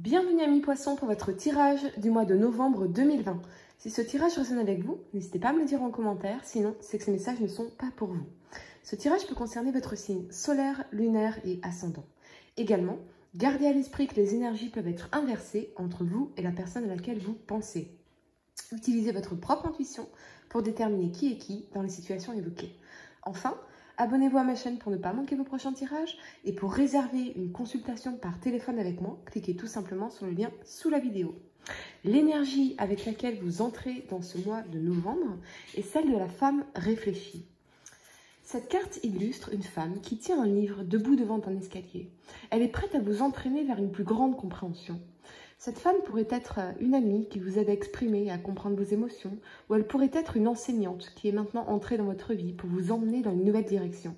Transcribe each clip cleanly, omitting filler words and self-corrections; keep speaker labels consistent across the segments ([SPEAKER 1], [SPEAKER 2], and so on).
[SPEAKER 1] Bienvenue amis poissons pour votre tirage du mois de novembre 2020. Si ce tirage résonne avec vous, n'hésitez pas à me le dire en commentaire, sinon c'est que ces messages ne sont pas pour vous. Ce tirage peut concerner votre signe solaire, lunaire et ascendant. Également, gardez à l'esprit que les énergies peuvent être inversées entre vous et la personne à laquelle vous pensez. Utilisez votre propre intuition pour déterminer qui est qui dans les situations évoquées. Enfin, abonnez-vous à ma chaîne pour ne pas manquer vos prochains tirages et pour réserver une consultation par téléphone avec moi, cliquez tout simplement sur le lien sous la vidéo. L'énergie avec laquelle vous entrez dans ce mois de novembre est celle de la femme réfléchie. Cette carte illustre une femme qui tient un livre debout devant un escalier. Elle est prête à vous entraîner vers une plus grande compréhension. Cette femme pourrait être une amie qui vous aide à exprimer et à comprendre vos émotions, ou elle pourrait être une enseignante qui est maintenant entrée dans votre vie pour vous emmener dans une nouvelle direction.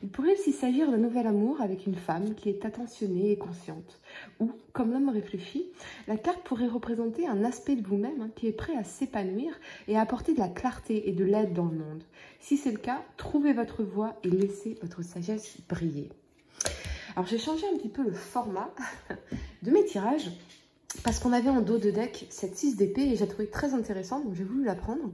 [SPEAKER 1] Il pourrait aussi s'agir d'un nouvel amour avec une femme qui est attentionnée et consciente. Ou, comme l'homme réfléchi, la carte pourrait représenter un aspect de vous-même qui est prêt à s'épanouir et à apporter de la clarté et de l'aide dans le monde. Si c'est le cas, trouvez votre voie et laissez votre sagesse briller. Alors j'ai changé un petit peu le format de mes tirages parce qu'on avait en dos de deck cette 6 d'épée et j'ai trouvé très intéressante, donc j'ai voulu la prendre.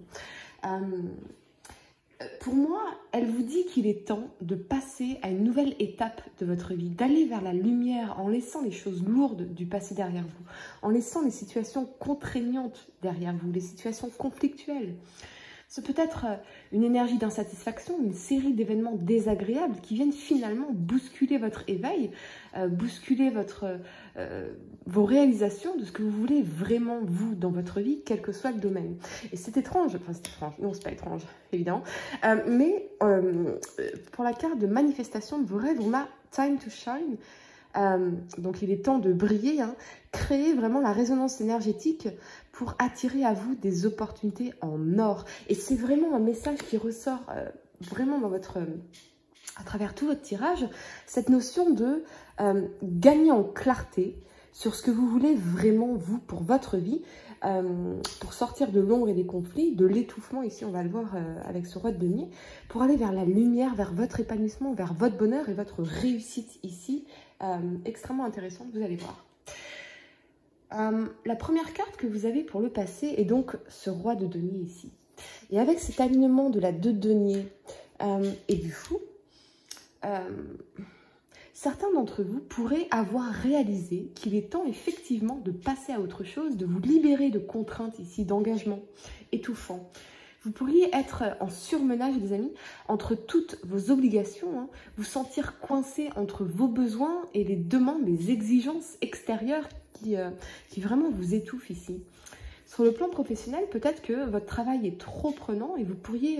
[SPEAKER 1] Pour moi, elle vous dit qu'il est temps de passer à une nouvelle étape de votre vie, d'aller vers la lumière en laissant les choses lourdes du passé derrière vous, en laissant les situations contraignantes derrière vous, les situations conflictuelles. C'est peut-être une énergie d'insatisfaction, une série d'événements désagréables qui viennent finalement bousculer votre éveil, bousculer vos réalisations de ce que vous voulez vraiment vous dans votre vie, quel que soit le domaine. Et c'est étrange, enfin c'est étrange, non c'est pas étrange évidemment, mais pour la carte de manifestation de vos rêves, on a Time to Shine. Donc il est temps de briller, créer vraiment la résonance énergétique pour attirer à vous des opportunités en or. Et c'est vraiment un message qui ressort vraiment dans à travers tout votre tirage, cette notion de gagner en clarté sur ce que vous voulez vraiment vous pour votre vie, pour sortir de l'ombre et des conflits, de l'étouffement, ici on va le voir avec ce roi de denier, pour aller vers la lumière, vers votre épanouissement, vers votre bonheur et votre réussite ici, extrêmement intéressante, vous allez voir. La première carte que vous avez pour le passé est donc ce roi de denier ici. Et avec cet alignement de la 2 de denier et du fou, certains d'entre vous pourraient avoir réalisé qu'il est temps effectivement de passer à autre chose, de vous libérer de contraintes ici, d'engagements étouffants. Vous pourriez être en surmenage, les amis, entre toutes vos obligations, vous sentir coincé entre vos besoins et les demandes, les exigences extérieures qui vraiment vous étouffent ici. Sur le plan professionnel, peut-être que votre travail est trop prenant et vous pourriez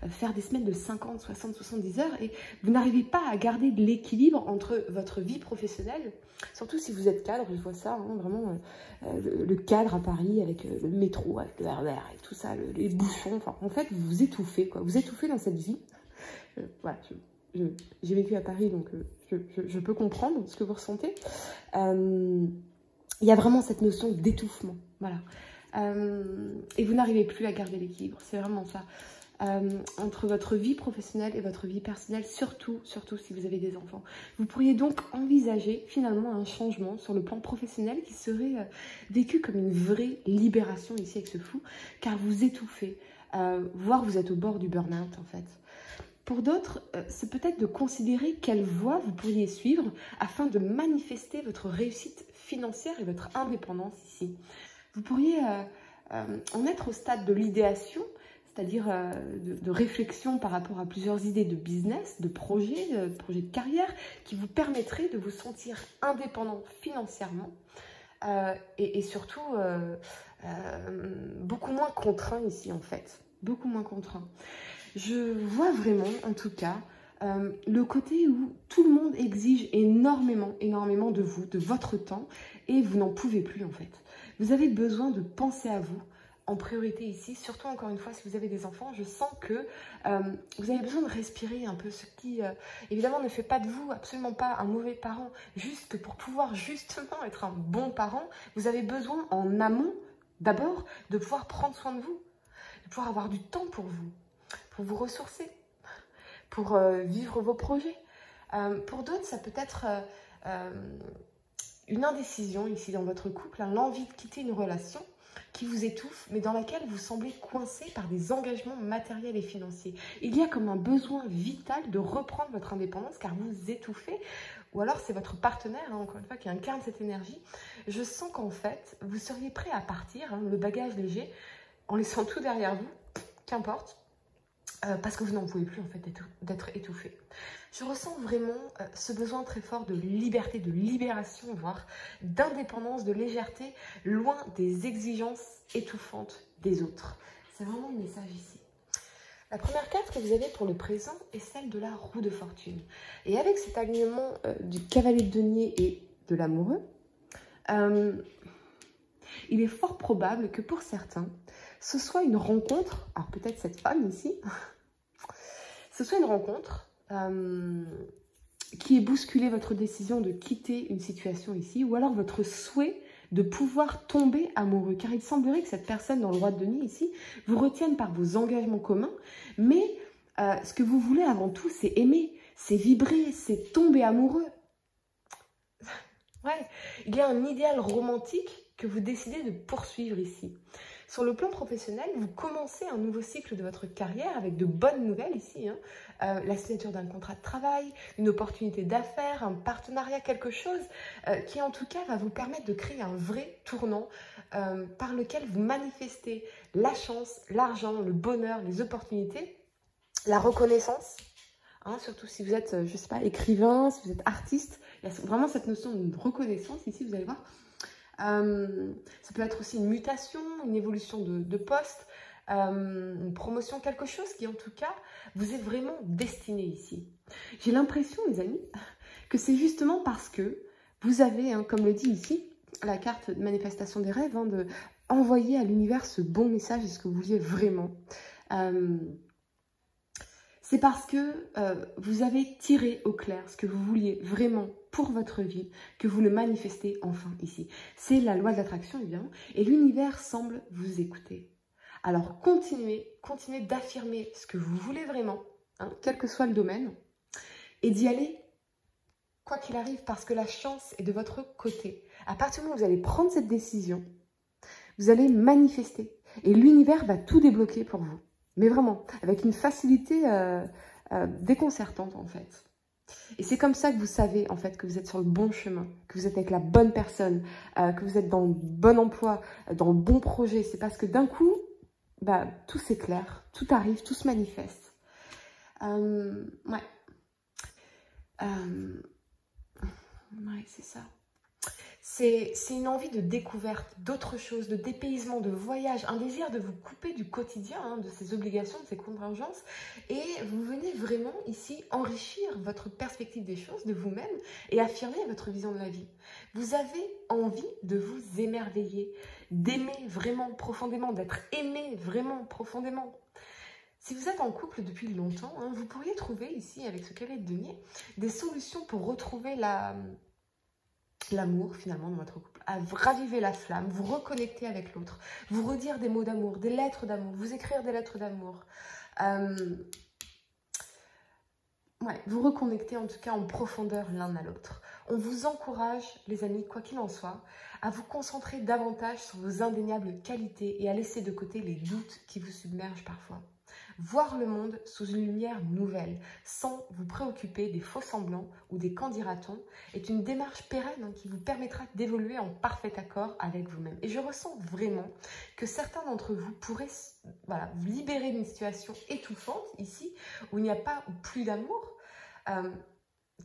[SPEAKER 1] faire des semaines de 50, 60, 70 heures et vous n'arrivez pas à garder de l'équilibre entre votre vie professionnelle, surtout si vous êtes cadre, je vois ça, vraiment le cadre à Paris avec le métro, avec le RER et tout ça, les bouchons, enfin en fait vous vous étouffez, quoi. Vous étouffez dans cette vie. Voilà, j'ai vécu à Paris donc je peux comprendre ce que vous ressentez. Il y a vraiment cette notion d'étouffement, voilà. Et vous n'arrivez plus à garder l'équilibre, c'est vraiment ça. Entre votre vie professionnelle et votre vie personnelle, surtout si vous avez des enfants. Vous pourriez donc envisager finalement un changement sur le plan professionnel qui serait vécu comme une vraie libération ici avec ce fou, car vous étouffez, voire vous êtes au bord du burn-out en fait. Pour d'autres, c'est peut-être de considérer quelle voie vous pourriez suivre afin de manifester votre réussite financière et votre indépendance ici. Vous pourriez en être au stade de l'idéation, c'est-à-dire de réflexion par rapport à plusieurs idées de business, de projets de carrière qui vous permettraient de vous sentir indépendant financièrement et surtout beaucoup moins contraint ici en fait, beaucoup moins contraint. Je vois vraiment en tout cas le côté où tout le monde exige énormément de vous, de votre temps et vous n'en pouvez plus en fait. Vous avez besoin de penser à vous en priorité ici, surtout encore une fois si vous avez des enfants, je sens que vous avez besoin de respirer un peu, ce qui évidemment ne fait pas de vous absolument pas un mauvais parent, juste que pour pouvoir justement être un bon parent, vous avez besoin en amont d'abord de pouvoir prendre soin de vous, de pouvoir avoir du temps pour vous ressourcer, pour vivre vos projets. Pour d'autres, ça peut être une indécision ici dans votre couple, hein, l'envie de quitter une relation qui vous étouffe, mais dans laquelle vous semblez coincé par des engagements matériels et financiers. Il y a comme un besoin vital de reprendre votre indépendance car vous étouffez, ou alors c'est votre partenaire, hein, encore une fois, qui incarne cette énergie. Je sens qu'en fait, vous seriez prêt à partir, hein, le bagage léger, en laissant tout derrière vous, qu'importe, parce que vous n'en pouvez plus en fait d'être étouffé. Je ressens vraiment ce besoin très fort de liberté, de libération, voire d'indépendance, de légèreté, loin des exigences étouffantes des autres. C'est vraiment le message ici. La première carte que vous avez pour le présent est celle de la roue de fortune. Et avec cet alignement du cavalier de denier et de l'amoureux, il est fort probable que pour certains, ce soit une rencontre, alors peut-être cette femme ici, ce soit une rencontre qui ait bousculé votre décision de quitter une situation ici, ou alors votre souhait de pouvoir tomber amoureux. Car il semblerait que cette personne dans le roi de denier ici vous retienne par vos engagements communs, mais ce que vous voulez avant tout, c'est aimer, c'est vibrer, c'est tomber amoureux. Ouais, il y a un idéal romantique que vous décidez de poursuivre ici. Sur le plan professionnel, vous commencez un nouveau cycle de votre carrière avec de bonnes nouvelles ici. Hein. La signature d'un contrat de travail, une opportunité d'affaires, un partenariat, quelque chose qui en tout cas va vous permettre de créer un vrai tournant par lequel vous manifestez la chance, l'argent, le bonheur, les opportunités, la reconnaissance. Hein, surtout si vous êtes, je ne sais pas, écrivain, si vous êtes artiste, il y a vraiment cette notion de reconnaissance ici, vous allez voir. Ça peut être aussi une mutation, une évolution de poste, une promotion, quelque chose qui en tout cas vous est vraiment destiné ici. J'ai l'impression, les amis, que c'est justement parce que vous avez, hein, comme le dit ici, la carte de manifestation des rêves, hein, de envoyer à l'univers ce bon message et ce que vous vouliez vraiment. C'est parce que vous avez tiré au clair ce que vous vouliez vraiment pour votre vie, que vous le manifestez enfin ici. C'est la loi de l'attraction, évidemment, et l'univers semble vous écouter. Alors continuez d'affirmer ce que vous voulez vraiment, hein, quel que soit le domaine, et d'y aller quoi qu'il arrive, parce que la chance est de votre côté. À partir du moment où vous allez prendre cette décision, vous allez manifester, et l'univers va tout débloquer pour vous. Mais vraiment, avec une facilité déconcertante en fait. Et c'est comme ça que vous savez en fait que vous êtes sur le bon chemin, que vous êtes avec la bonne personne, que vous êtes dans le bon emploi, dans le bon projet. C'est parce que d'un coup, bah, tout s'éclaire, tout arrive, tout se manifeste. Ouais, c'est ça. C'est une envie de découverte, d'autre chose, de dépaysement, de voyage, un désir de vous couper du quotidien, hein, de ces obligations, de ces contingences. Et vous venez vraiment ici enrichir votre perspective des choses, de vous-même, et affirmer votre vision de la vie. Vous avez envie de vous émerveiller, d'aimer vraiment profondément, d'être aimé vraiment profondément. Si vous êtes en couple depuis longtemps, hein, vous pourriez trouver ici, avec ce cavalier de denier, des solutions pour retrouver l'amour finalement dans votre couple, à raviver la flamme, vous reconnecter avec l'autre, vous redire des mots d'amour, des lettres d'amour, vous écrire des lettres d'amour, vous reconnecter en tout cas en profondeur l'un à l'autre. On vous encourage, les amis, quoi qu'il en soit, à vous concentrer davantage sur vos indéniables qualités et à laisser de côté les doutes qui vous submergent parfois. Voir le monde sous une lumière nouvelle, sans vous préoccuper des faux-semblants ou des qu'en dira-t-on, est une démarche pérenne, hein, qui vous permettra d'évoluer en parfait accord avec vous-même. Et je ressens vraiment que certains d'entre vous pourraient vous libérer d'une situation étouffante ici, où il n'y a pas ou plus d'amour,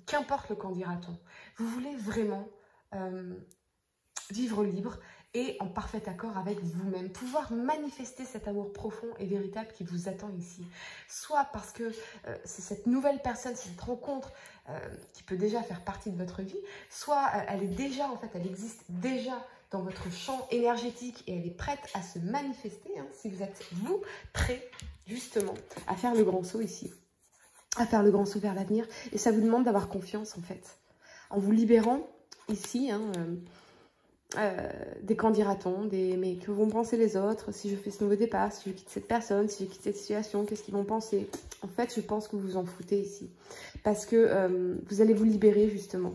[SPEAKER 1] qu'importe le qu'en dira-t-on. Vous voulez vraiment vivre libre et en parfait accord avec vous-même, pouvoir manifester cet amour profond et véritable qui vous attend ici. Soit parce que c'est cette nouvelle personne, c'est cette rencontre qui peut déjà faire partie de votre vie, soit elle est déjà, en fait, elle existe déjà dans votre champ énergétique et elle est prête à se manifester, hein, si vous êtes, vous, prêt, justement, à faire le grand saut ici, à faire le grand saut vers l'avenir. Et ça vous demande d'avoir confiance, en fait, en vous libérant ici, hein, des qu'en dira-t-on, mais que vont penser les autres, si je fais ce nouveau départ, si je quitte cette personne, si je quitte cette situation, qu'est-ce qu'ils vont penser? En fait, je pense que vous vous en foutez ici. Parce que vous allez vous libérer, justement.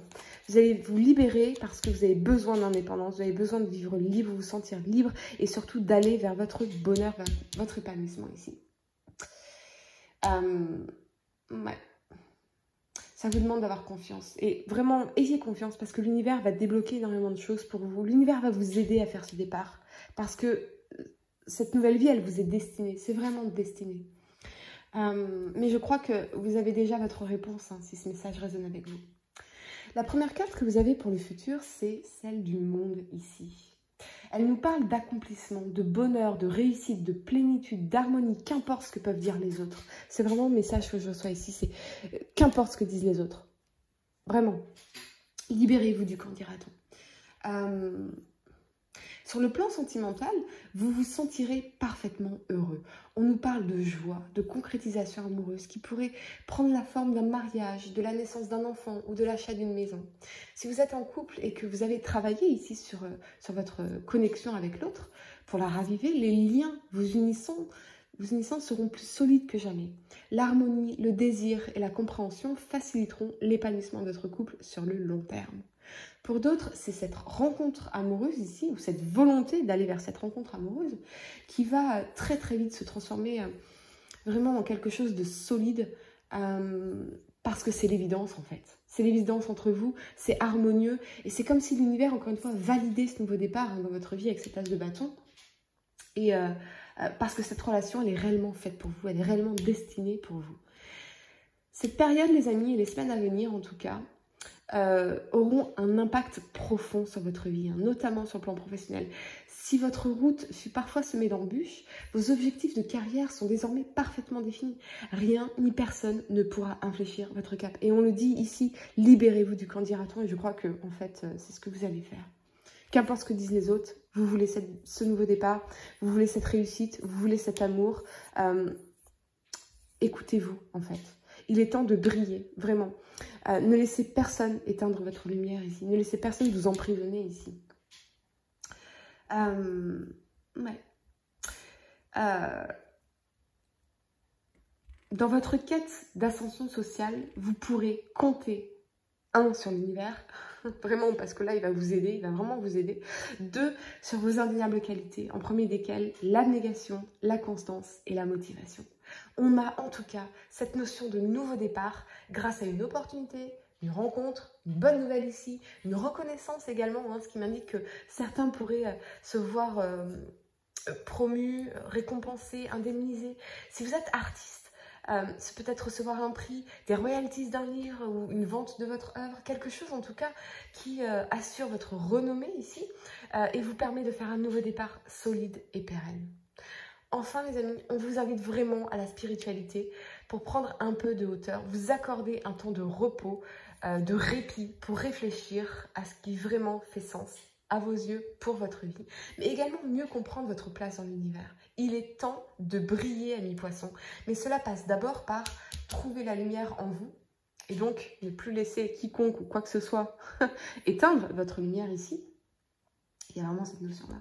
[SPEAKER 1] Vous allez vous libérer parce que vous avez besoin d'indépendance, vous avez besoin de vivre libre, vous sentir libre et surtout d'aller vers votre bonheur, vers votre épanouissement ici. Ouais. Ça vous demande d'avoir confiance. Et vraiment, ayez confiance parce que l'univers va débloquer énormément de choses pour vous. L'univers va vous aider à faire ce départ. Parce que cette nouvelle vie, elle vous est destinée. C'est vraiment destiné. Mais je crois que vous avez déjà votre réponse, hein, si ce message résonne avec vous. La première carte que vous avez pour le futur, c'est celle du monde ici. Elle nous parle d'accomplissement, de bonheur, de réussite, de plénitude, d'harmonie, qu'importe ce que peuvent dire les autres. C'est vraiment le message que je reçois ici, c'est qu'importe ce que disent les autres. Vraiment. Libérez-vous du qu'en dira-t-on. Sur le plan sentimental, vous vous sentirez parfaitement heureux. On nous parle de joie, de concrétisation amoureuse qui pourrait prendre la forme d'un mariage, de la naissance d'un enfant ou de l'achat d'une maison. Si vous êtes en couple et que vous avez travaillé ici sur votre connexion avec l'autre, pour la raviver, les liens vous unissant seront plus solides que jamais. L'harmonie, le désir et la compréhension faciliteront l'épanouissement de votre couple sur le long terme. Pour d'autres, c'est cette rencontre amoureuse ici, ou cette volonté d'aller vers cette rencontre amoureuse, qui va très très vite se transformer vraiment en quelque chose de solide, parce que c'est l'évidence en fait. C'est l'évidence entre vous, c'est harmonieux, et c'est comme si l'univers, encore une fois, validait ce nouveau départ dans votre vie avec cette as de bâton. Et parce que cette relation, elle est réellement faite pour vous, elle est réellement destinée pour vous. Cette période, les amis, et les semaines à venir en tout cas, auront un impact profond sur votre vie, hein, notamment sur le plan professionnel. Si votre route fut parfois semée d'embûches, vos objectifs de carrière sont désormais parfaitement définis. Rien ni personne ne pourra infléchir votre cap. Et on le dit ici, libérez-vous du qu'en dira-t-on, et je crois que en fait, c'est ce que vous allez faire. Qu'importe ce que disent les autres, vous voulez ce nouveau départ, vous voulez cette réussite, vous voulez cet amour. Écoutez-vous en fait. Il est temps de briller, vraiment. Ne laissez personne éteindre votre lumière ici. Ne laissez personne vous emprisonner ici. Ouais. Dans votre quête d'ascension sociale, vous pourrez compter, 1, sur l'univers, vraiment, parce que là, il va vous aider, il va vraiment vous aider. 2, sur vos indéniables qualités, en premier desquelles l'abnégation, la constance et la motivation. On a en tout cas cette notion de nouveau départ grâce à une opportunité, une rencontre, une bonne nouvelle ici, une reconnaissance également, hein, ce qui m'indique que certains pourraient se voir promus, récompensés, indemnisés. Si vous êtes artiste, c'est peut-être recevoir un prix, des royalties d'un livre ou une vente de votre œuvre, quelque chose en tout cas qui assure votre renommée ici et vous permet de faire un nouveau départ solide et pérenne. Enfin les amis, on vous invite vraiment à la spiritualité pour prendre un peu de hauteur, vous accorder un temps de repos, de répit pour réfléchir à ce qui vraiment fait sens à vos yeux pour votre vie, mais également mieux comprendre votre place dans l'univers. Il est temps de briller, amis poissons, mais cela passe d'abord par trouver la lumière en vous et donc ne plus laisser quiconque ou quoi que ce soit éteindre votre lumière ici. Il y a vraiment cette notion-là.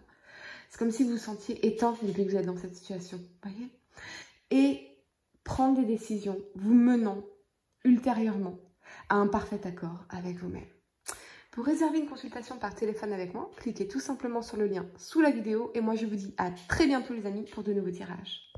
[SPEAKER 1] C'est comme si vous vous sentiez éteint depuis que vous êtes dans cette situation, voyez? Et prendre des décisions vous menant ultérieurement à un parfait accord avec vous-même. Pour réserver une consultation par téléphone avec moi, cliquez tout simplement sur le lien sous la vidéo et moi je vous dis à très bientôt les amis pour de nouveaux tirages.